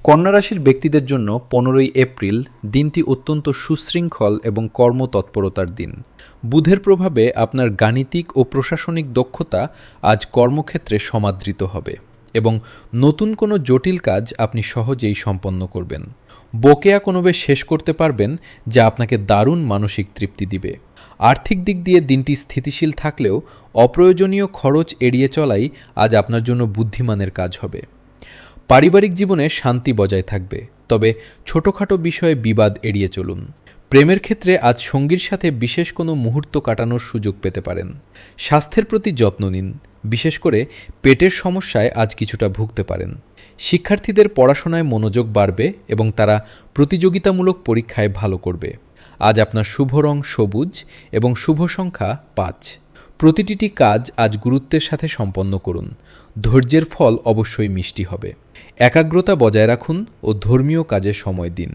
কন্যা রাশির ব্যক্তিদের জন্য 15ই এপ্রিল দিনটি অত্যন্ত সুশৃঙ্খল এবং কর্মতৎপরতার দিন। বুধের প্রভাবে আপনার গাণিতিক ও প্রশাসনিক দক্ষতা আজ কর্মক্ষেত্রে সমাদৃত হবে এবং নতুন কোনো জটিল কাজ আপনি সহজেই সম্পন্ন করবেন। বকেয়া কোনো বেশ শেষ করতে পারবেন, যা আপনাকে দারুণ মানসিক তৃপ্তি দিবে। আর্থিক দিক দিয়ে দিনটি স্থিতিশীল থাকলেও অপ্রয়োজনীয় খরচ এড়িয়ে চলাই আজ আপনার জন্য বুদ্ধিমানের কাজ হবে। পারিবারিক জীবনে শান্তি বজায় থাকবে, তবে ছোটখাটো বিষয়ে বিবাদ এড়িয়ে চলুন। প্রেমের ক্ষেত্রে আজ সঙ্গীর সাথে বিশেষ কোনো মুহূর্ত কাটানোর সুযোগ পেতে পারেন। স্বাস্থ্যের প্রতি যত্ন নিন, বিশেষ করে পেটের সমস্যায় আজ কিছুটা ভুগতে পারেন। শিক্ষার্থীদের পড়াশোনায় মনোযোগ বাড়বে এবং তারা প্রতিযোগিতামূলক পরীক্ষায় ভালো করবে। আজ আপনার শুভ রং সবুজ এবং শুভ সংখ্যা 5। প্রতিটি কাজ আজ গুরুত্বের সাথে সম্পন্ন করুন। ধৈর্যের ফল অবশ্যই মিষ্টি হবে। একাগ্রতা বজায় রাখুন ও ধর্মীয় কাজে সময় দিন।